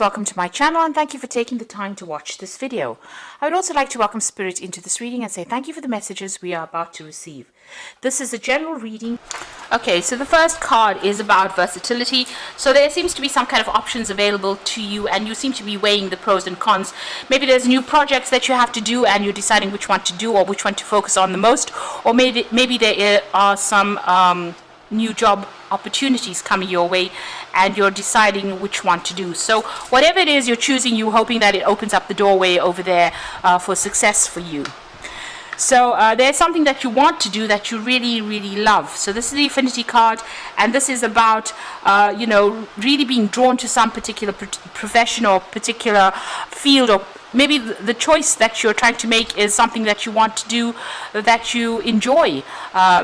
Welcome to my channel and thank you for taking the time to watch this video. I would also like to welcome Spirit into this reading and say thank you for the messages we are about to receive. This is a general reading. Okay, so the first card is about versatility. So there seems to be some kind of options available to you and you seem to be weighing the pros and cons. Maybe there's new projects that you have to do and you're deciding which one to do or which one to focus on the most. Or maybe there are some new job opportunities coming your way and you're deciding which one to do. So whatever it is you're choosing, you're hoping that it opens up the doorway over there for success for you. So there's something that you want to do that you really love. So this is the Infinity card, and this is about really being drawn to some particular profession or particular field, or maybe the choice that you're trying to make is something that you want to do that you enjoy,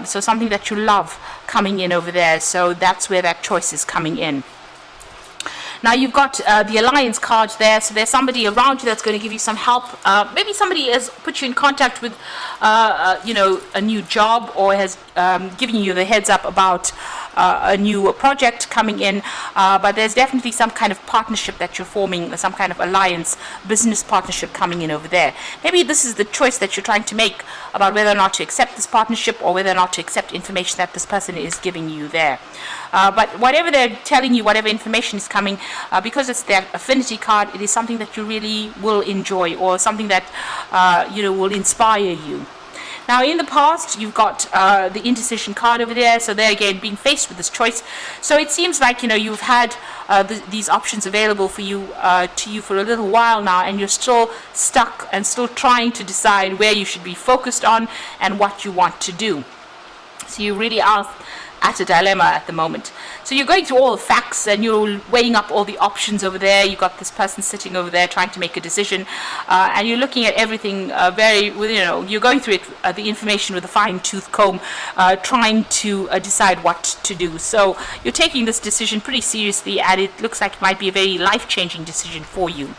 so something that you love coming in over there. So that's where that choice is coming in. Now you've got the Alliance card there, so there's somebody around you that's going to give you some help. Maybe somebody has put you in contact with a new job, or has given you the heads up about a new project coming in, but there's definitely some kind of partnership that you're forming, some kind of alliance, business partnership coming in over there. Maybe this is the choice that you're trying to make about whether or not to accept this partnership or whether or not to accept information that this person is giving you there. But whatever they're telling you, whatever information is coming, because it's their Affinity card, it is something that you really will enjoy, or something that will inspire you. Now in the past you've got the Indecision card over there, so there again being faced with this choice. So it seems like you've had these options available for you to you for a little while now, and you're still stuck and still trying to decide where you should be focused on and what you want to do. So you really are at a dilemma at the moment. So you're going through all the facts and you're weighing up all the options over there. You've got this person sitting over there trying to make a decision, and you're looking at everything you're going through it, the information with a fine-tooth comb, trying to decide what to do. So you're taking this decision pretty seriously, and it looks like it might be a very life-changing decision for you.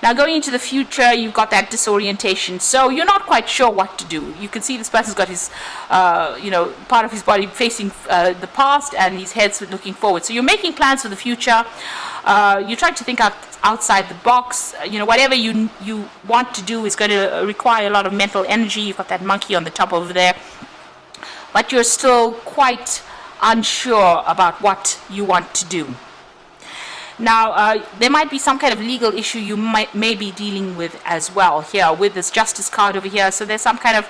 Now going into the future, you've got that disorientation, so you're not quite sure what to do. You can see this person's got his, part of his body facing the past, and his head's looking forward. So you're making plans for the future. You're trying to think outside the box. Whatever you want to do is going to require a lot of mental energy. You've got that monkey on the top over there, but you're still quite unsure about what you want to do. Now, there might be some kind of legal issue you may be dealing with as well here with this Justice card over here. So there's some kind of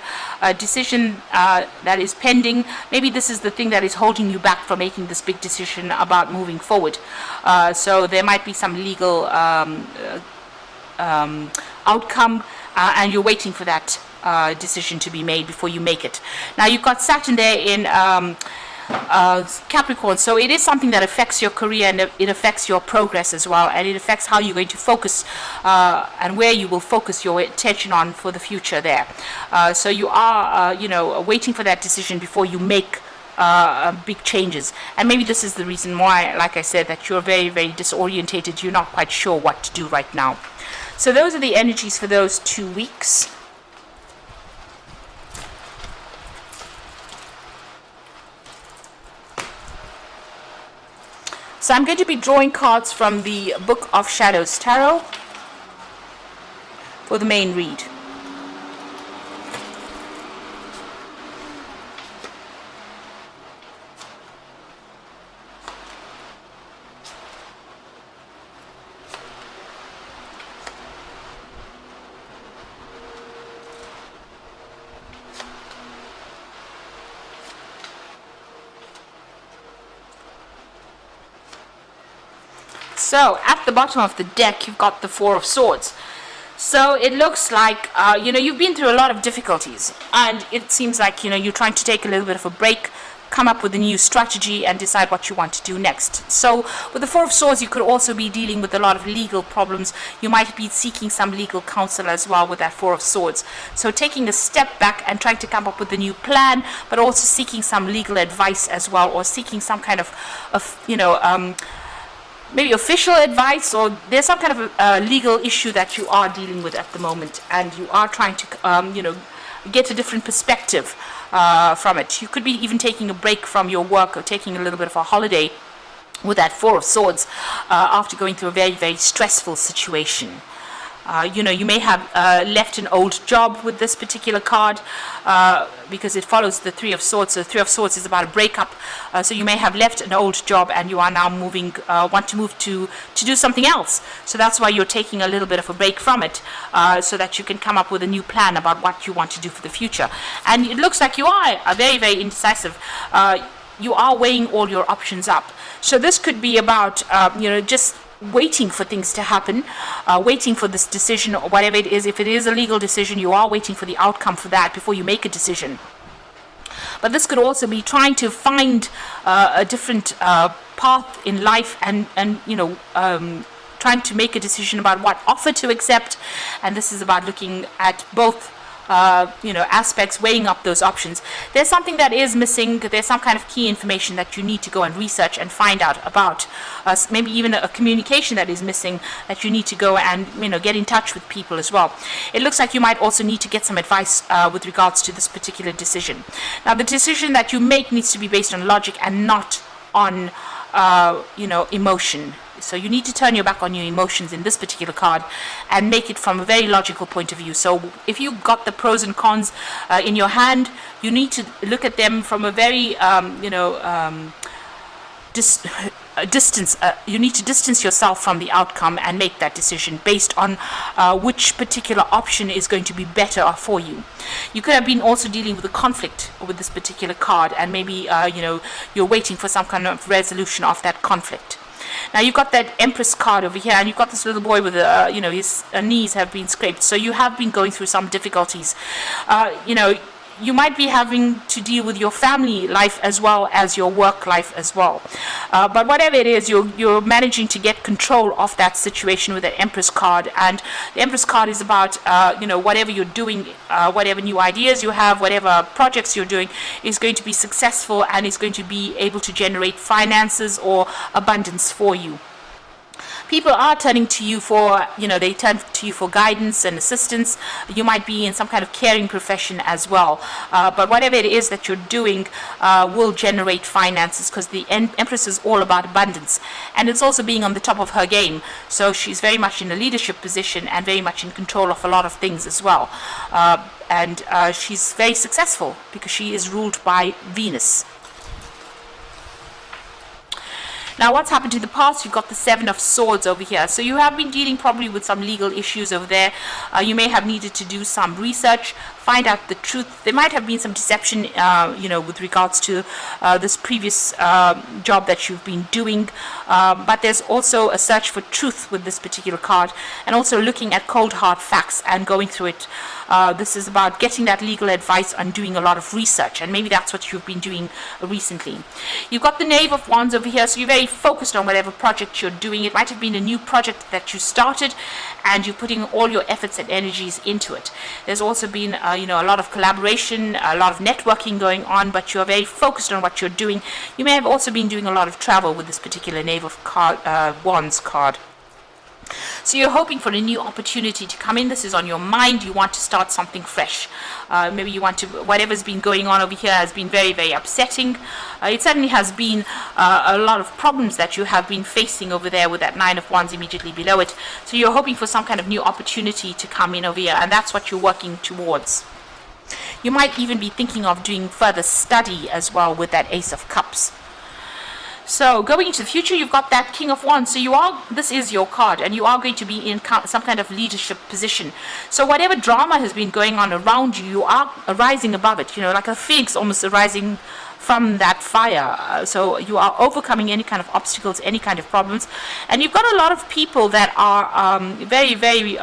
decision that is pending. Maybe this is the thing that is holding you back from making this big decision about moving forward. So there might be some legal outcome, and you're waiting for that decision to be made before you make it. Now, you've got Saturn there in Capricorn, so it is something that affects your career, and it affects your progress as well, and it affects how you're going to focus and where you will focus your attention on for the future there. So you are waiting for that decision before you make big changes, and maybe this is the reason why, like I said, that you're very disorientated. You're not quite sure what to do right now. So those are the energies for those 2 weeks. So I'm going to be drawing cards from the Book of Shadows Tarot for the main read. So at the bottom of the deck you've got the Four of Swords. So it looks like you've been through a lot of difficulties, and it seems like you're trying to take a little bit of a break, come up with a new strategy, and decide what you want to do next. So with the Four of Swords, you could also be dealing with a lot of legal problems. You might be seeking some legal counsel as well with that Four of Swords. So taking a step back and trying to come up with a new plan, but also seeking some legal advice as well, or seeking some kind of maybe official advice, or there's some kind of a legal issue that you are dealing with at the moment, and you are trying to get a different perspective from it. You could be even taking a break from your work, or taking a little bit of a holiday with that Four of Swords, after going through a very, very stressful situation. You know, you may have left an old job with this particular card, because it follows the Three of Swords. So the Three of Swords is about a breakup. So you may have left an old job and you are now moving, want to move to do something else. So that's why you're taking a little bit of a break from it, so that you can come up with a new plan about what you want to do for the future. And it looks like you are very, very indecisive. You are weighing all your options up. So this could be about, you know, just waiting for things to happen, waiting for this decision or whatever it is. If it is a legal decision, you are waiting for the outcome for that before you make a decision. But this could also be trying to find a different path in life, and you know, trying to make a decision about what offer to accept. And this is about looking at both you know, aspects, weighing up those options. There's something that is missing. There's some kind of key information that you need to go and research and find out about. Maybe even a communication that is missing that you need to go and, you know, get in touch with people as well. It looks like you might also need to get some advice with regards to this particular decision. Now, the decision that you make needs to be based on logic and not on you know, emotion. So you need to turn your back on your emotions in this particular card and make it from a very logical point of view. So if you got the pros and cons in your hand, you need to look at them from a very, you know, you need to distance yourself from the outcome and make that decision based on which particular option is going to be better for you. You could have been also dealing with a conflict with this particular card, and maybe you know, you're waiting for some kind of resolution of that conflict. Now you've got that Empress card over here, and you've got this little boy with you know, his knees have been scraped. So you have been going through some difficulties. You know, you might be having to deal with your family life as well as your work life as well. But whatever it is, you're managing to get control of that situation with the Empress card. And the Empress card is about, you know, whatever you're doing, whatever new ideas you have, whatever projects you're doing is going to be successful and is going to be able to generate finances or abundance for you. People are turning to you for, you know, they turn to you for guidance and assistance. You might be in some kind of caring profession as well. But whatever it is that you're doing will generate finances, because the Empress is all about abundance. And it's also being on the top of her game. So she's very much in a leadership position and very much in control of a lot of things as well. And she's very successful because she is ruled by Venus. Now, what's happened in the past? You've got the Seven of Swords over here. So you have been dealing probably with some legal issues over there. You may have needed to do some research, find out the truth. There might have been some deception, you know, with regards to this previous job that you've been doing. But there's also a search for truth with this particular card, and also looking at cold hard facts and going through it. This is about getting that legal advice and doing a lot of research, and maybe that's what you've been doing recently. You've got the Knave of Wands over here, so you're very focused on whatever project you're doing. It might have been a new project that you started and you're putting all your efforts and energies into it. There's also been you know, a lot of collaboration, a lot of networking going on, but you're very focused on what you're doing. You may have also been doing a lot of travel with this particular Knave of Wands card. So you're hoping for a new opportunity to come in. This is on your mind. You want to start something fresh. Maybe you want to, whatever's been going on over here has been very, very upsetting. It certainly has been a lot of problems that you have been facing over there with that Nine of Wands immediately below it. So you're hoping for some kind of new opportunity to come in over here, and that's what you're working towards. You might even be thinking of doing further study as well with that Ace of Cups. So going into the future, you've got that King of Wands. So you are, this is your card, and you are going to be in some kind of leadership position. So whatever drama has been going on around you, you are rising above it, you know, like a phoenix almost arising from that fire. So you are overcoming any kind of obstacles, any kind of problems. And you've got a lot of people that are very, very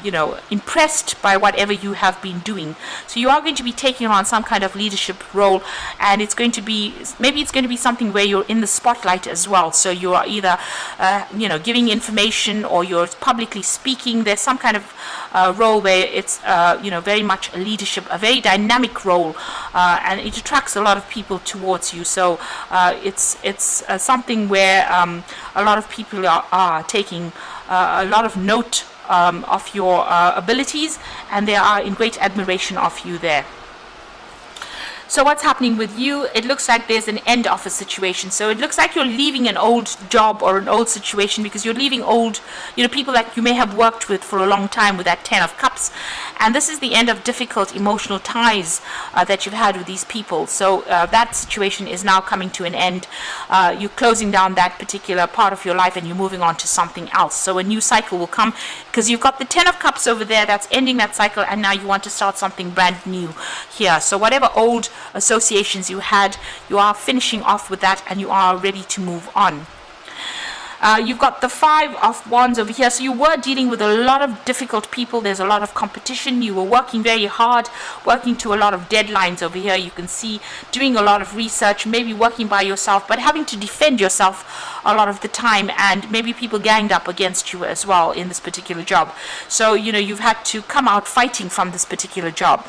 you know, impressed by whatever you have been doing. So you are going to be taking on some kind of leadership role, and it's going to be, maybe it's going to be something where you're in the spotlight as well. So you are either you know, giving information, or you're publicly speaking. There's some kind of role where it's you know, very much a leadership, a very dynamic role, and it attracts a lot of people towards you. So it's something where a lot of people are taking a lot of note of your abilities, and they are in great admiration of you there. So what's happening with you? It looks like there's an end of a situation. So it looks like you're leaving an old job or an old situation, because you're leaving old, people that you may have worked with for a long time, with that 10 of Cups. And this is the end of difficult emotional ties that you've had with these people. So that situation is now coming to an end. You're closing down that particular part of your life and you're moving on to something else. So a new cycle will come, because you've got the 10 of Cups over there that's ending that cycle, and now you want to start something brand new here. So whatever old associations you had, you are finishing off with that and you are ready to move on. You've got the 5 of Wands over here. So you were dealing with a lot of difficult people. There's a lot of competition. You were working very hard, working to a lot of deadlines over here. You can see doing a lot of research, maybe working by yourself, but having to defend yourself a lot of the time, and maybe people ganged up against you as well in this particular job. So, you've had to come out fighting from this particular job.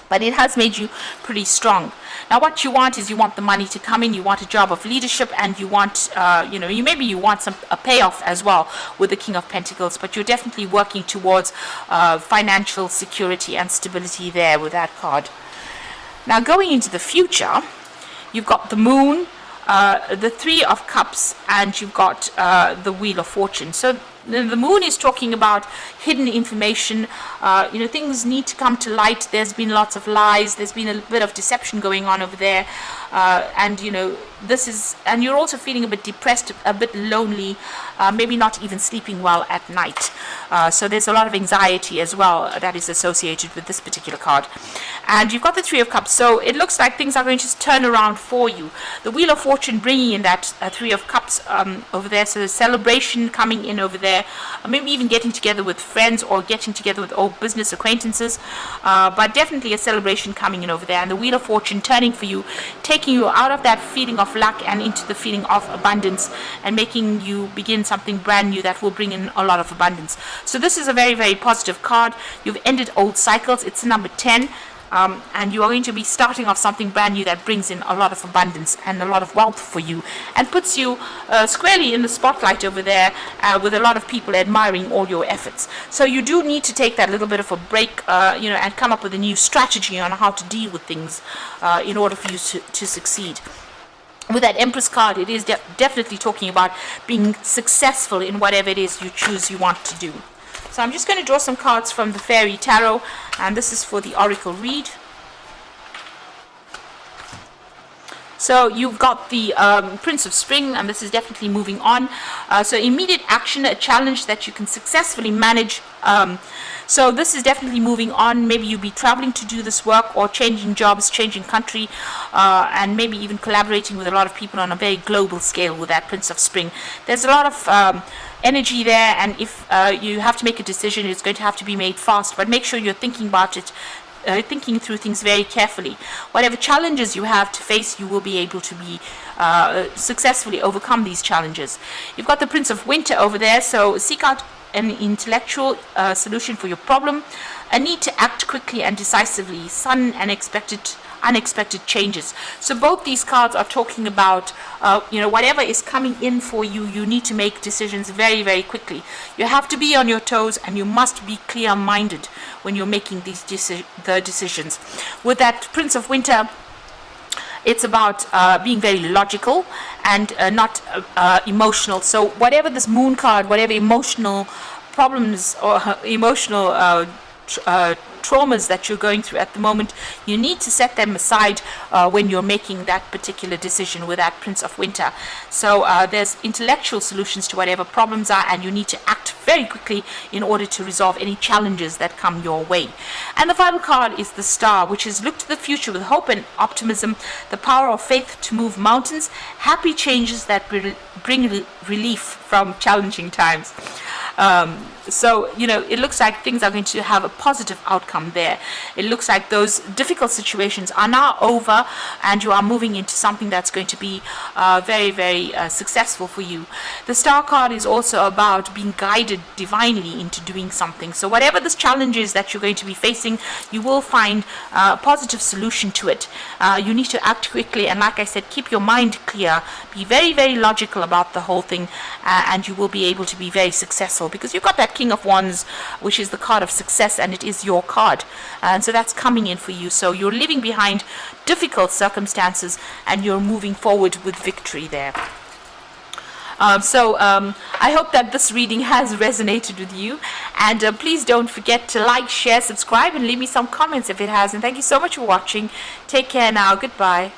But it has made you pretty strong. Now what you want is, you want the money to come in, you want a job of leadership, and you want, maybe you want a payoff as well with the King of Pentacles, but you're definitely working towards financial security and stability there with that card. Now going into the future, you've got the Moon, the 3 of Cups, and you've got the Wheel of Fortune. So the Moon is talking about hidden information. Things need to come to light. There's been lots of lies. There's been a bit of deception going on over there, and you're also feeling a bit depressed, a bit lonely, maybe not even sleeping well at night. So there's a lot of anxiety as well that is associated with this particular card. And you've got the 3 of Cups, so it looks like things are going to turn around for you. The Wheel of Fortune bringing in that 3 of Cups over there, so the celebration coming in over there, maybe even getting together with friends or getting together with old business acquaintances, but definitely a celebration coming in over there. And the Wheel of Fortune turning for you, taking you out of that feeling of lack and into the feeling of abundance, and making you begin something brand new that will bring in a lot of abundance. So this is a very, very positive card. You've ended old cycles. It's number 10. And you are going to be starting off something brand new that brings in a lot of abundance and a lot of wealth for you, and puts you squarely in the spotlight over there, with a lot of people admiring all your efforts. So you do need to take that little bit of a break, and come up with a new strategy on how to deal with things in order for you to succeed. With that Empress card, it is definitely talking about being successful in whatever it is you want to do. So I'm just going to draw some cards from the Fairy Tarot, and this is for the Oracle read. So you've got the Prince of Spring, and this is definitely moving on. So immediate action, a challenge that you can successfully manage. So this is definitely moving on. Maybe you'll be traveling to do this work, or changing jobs, changing country, and maybe even collaborating with a lot of people on a very global scale with that Prince of Spring. There's a lot of energy there, and if you have to make a decision, it's going to have to be made fast, but make sure you're thinking about it, thinking through things very carefully. Whatever challenges you have to face, you will be able to be successfully overcome these challenges. You've got the Prince of Winter over there, so seek out an intellectual solution for your problem, a need to act quickly and decisively, sudden and unexpected changes. So both these cards are talking about whatever is coming in for you, you need to make decisions very, very quickly. You have to be on your toes, and you must be clear-minded when you're making these decisions. With that Prince of Winter, it's about being very logical and not emotional. So whatever this Moon card, whatever emotional problems or emotional traumas that you're going through at the moment, you need to set them aside when you're making that particular decision with that Prince of Winter. So there's intellectual solutions to whatever problems are, and you need to act very quickly in order to resolve any challenges that come your way. And the final card is the Star, which is look to the future with hope and optimism, the power of faith to move mountains, happy changes that bring relief from challenging times. So it looks like things are going to have a positive outcome there. It looks like those difficult situations are now over, and you are moving into something that's going to be very, very successful for you. The Star card is also about being guided divinely into doing something. So whatever this challenge is that you're going to be facing, you will find a positive solution to it. You need to act quickly, and like I said, keep your mind clear, be very, very logical about the whole thing, and you will be able to be very successful, because you've got that that King of Wands, which is the card of success, and it is your card. And so that's coming in for you. So you're leaving behind difficult circumstances and you're moving forward with victory there. I hope that this reading has resonated with you, and please don't forget to like, share, subscribe, and leave me some comments if it has. And thank you so much for watching. Take care now. Goodbye.